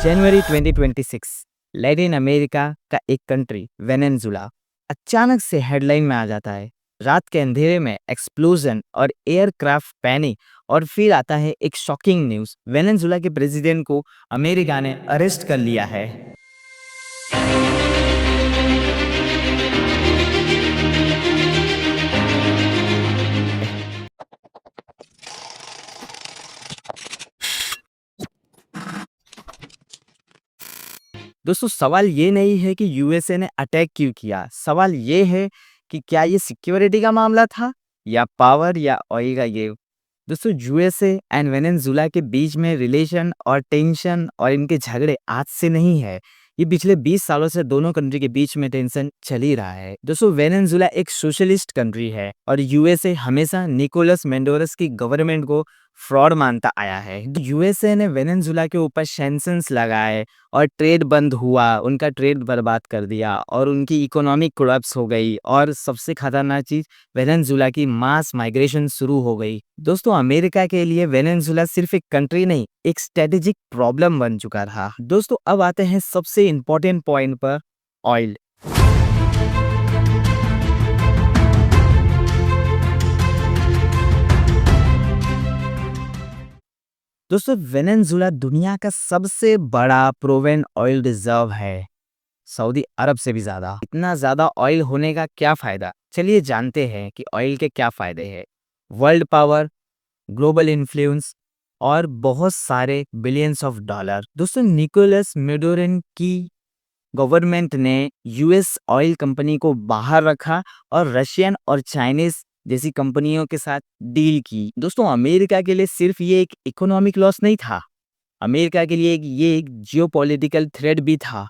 जनवरी 2026 Latin America का एक country Venezuela अचानक से हेडलाइन में आ जाता है। रात के अंधेरे में एक्सप्लोजन और एयरक्राफ्ट पैनिक और फिर आता है एक शॉकिंग न्यूज़, वेनेजुला के प्रेसिडेंट को अमेरिका ने अरेस्ट कर लिया है। दोस्तों, सवाल ये नहीं है कि यूएसए ने अटैक क्यों किया, सवाल ये है कि क्या ये सिक्योरिटी का मामला था या पावर या ऑयल का गेम। दोस्तों, यूएसए एंड वेनेजुला के बीच में रिलेशन और टेंशन और इनके झगड़े आज से नहीं है। ये पिछले 20 सालों से दोनों कंट्री के बीच में टेंशन चल ही रहा है। दोस्तों, वेनेजुला एक सोशलिस्ट कंट्री है और यूएसए हमेशा निकोलस मेंडोरस की गवर्नमेंट को फ्रॉड मानता आया है। यूएसए ने वेनेजुला के ऊपर सैंक्शंस लगाए और ट्रेड बंद हुआ, उनका ट्रेड बर्बाद कर दिया और उनकी इकोनॉमिक कोलैप्स हो गई। और सबसे खतरनाक चीज, वेनेजुला की मास माइग्रेशन शुरू हो गई। दोस्तों, अमेरिका के लिए वेनेजुला सिर्फ एक कंट्री नहीं, एक स्ट्रेटेजिक प्रॉब्लम बन चुका था। दोस्तों, अब आते हैं सबसे इंपॉर्टेंट पॉइंट पर, ऑयल। दोस्तों, वेनेजुला दुनिया का सबसे बड़ा प्रोवन ऑयल रिजर्व है, सऊदी अरब से भी ज्यादा। इतना ज्यादा ऑयल होने का क्या फायदा, चलिए जानते हैं कि ऑयल के क्या फायदे हैं। वर्ल्ड पावर, ग्लोबल इन्फ्लुएंस और बहुत सारे बिलियंस ऑफ डॉलर। दोस्तों, निकोलस मेडोरन की गवर्नमेंट ने यूएस ऑयल कंपनी को बाहर रखा और रशियन और चाइनीज जैसी कंपनियों के साथ डील की। दोस्तों, अमेरिका के लिए सिर्फ ये एक इकोनॉमिक लॉस नहीं था, अमेरिका के लिए ये एक जियोपॉलिटिकल थ्रेट भी था।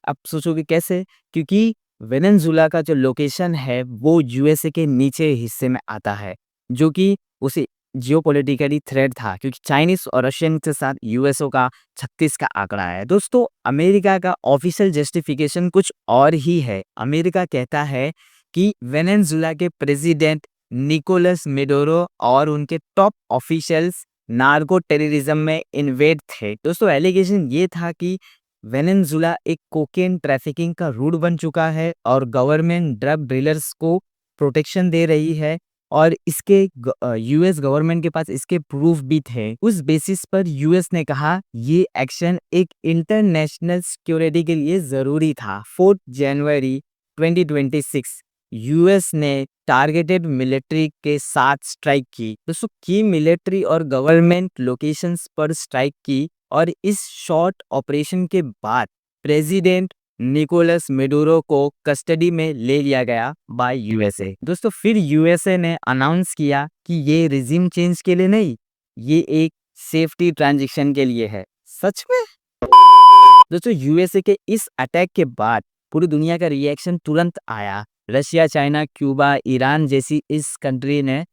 आप सोचोगे कैसे? क्योंकि वेनेजुला का जो लोकेशन है वो यूएसए के नीचे हिस्से में आता है, जो कि उसे जियोपॉलिटिकली थ्रेट था, क्योंकि चाइनीज और रशियन के साथ यूएसओ का 36 का आंकड़ा है। दोस्तों, अमेरिका का ऑफिशियल जस्टिफिकेशन कुछ और ही है। अमेरिका कहता है कि वेनेजुला के प्रेसिडेंट निकोलस मेडोरो और उनके टॉप ऑफिशियल्स नार्को टेररिज्म में इन्वेड थे। दोस्तों, एलिगेशन ये था कि वेनेजुला एक कोकेन ट्रैफिकिंग का रूट बन चुका है और गवर्नमेंट ड्रग डीलर्स को प्रोटेक्शन दे रही है और इसके यूएस गवर्नमेंट के पास इसके प्रूफ भी थे। उस बेसिस पर यूएस ने कहा ये एक्शन एक इंटरनेशनल सिक्योरिटी के लिए जरूरी था। 4 जनवरी 2026 यूएस ने टारगेटेड मिलिट्री के साथ स्ट्राइक की। दोस्तों, की मिलिट्री और गवर्नमेंट लोकेशंस पर स्ट्राइक की और इस शॉर्ट ऑपरेशन के बाद प्रेसिडेंट निकोलस मेडुरो को कस्टडी में ले लिया गया बाय यूएसए। दोस्तों, फिर यूएसए ने अनाउंस किया कि ये रिजिम चेंज के लिए नहीं, ये एक सेफ्टी ट्रांजिशन के लिए है। सच में? दोस्तों, यूएसए के इस अटैक के बाद पूरी दुनिया का रिएक्शन तुरंत आया। रशिया, चाइना, क्यूबा, ईरान जैसी इस कंट्री ने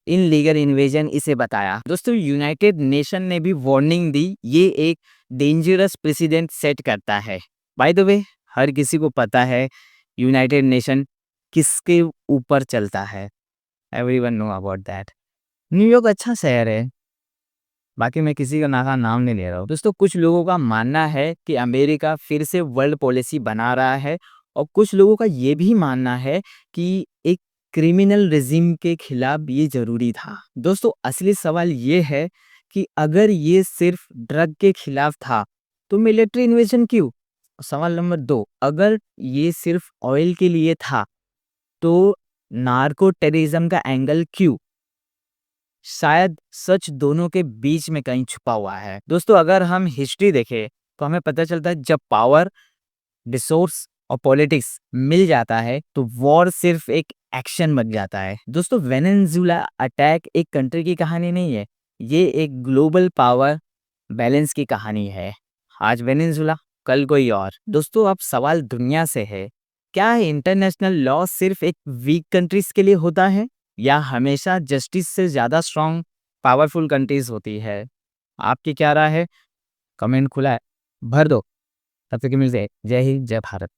इनलीगल इन्वेजन इसे बताया। दोस्तों, यूनाइटेड नेशन ने भी वार्निंग दी, ये एक डेंजरस प्रेसिडेंट सेट करता है। बाय द वे, हर किसी को पता है यूनाइटेड नेशन किसके ऊपर चलता है। Everyone know about that. New York अच्छा शहर है, बाकी मैं किसी का नाम नहीं ले रहा हूँ। दोस्तों, कुछ लोगों का मानना है कि अमेरिका फिर से वर्ल्ड पॉलिसी बना रहा है और कुछ लोगों का ये भी मानना है कि एक क्रिमिनल रिजिम के खिलाफ ये जरूरी था। दोस्तों, असली सवाल ये है कि अगर ये सिर्फ ड्रग के खिलाफ था तो मिलिट्री इन्वेजन क्यों? सवाल नंबर 2, अगर ये सिर्फ ऑयल के लिए था तो नार्को टेररिज्म का एंगल क्यों? शायद सच दोनों के बीच में कहीं छुपा हुआ है। दोस्तों, अगर हम हिस्ट्री देखें तो हमें पता चलता है जब पावर, रिसोर्स और पॉलिटिक्स मिल जाता है तो वॉर सिर्फ एक एक्शन बन जाता है। दोस्तों, वेनेजुला अटैक एक कंट्री की कहानी नहीं है, ये एक ग्लोबल पावर बैलेंस की कहानी है। आज वेनेजुला, कल कोई और। दोस्तों, अब सवाल दुनिया से है, क्या इंटरनेशनल लॉ सिर्फ एक वीक कंट्रीज के लिए होता है या हमेशा जस्टिस से ज्यादा स्ट्रांग पावरफुल कंट्रीज होती है? आपकी क्या राय है? कमेंट खुला है, भर दो। तब तक के मिलते हैं। जय हिंद, जय भारत।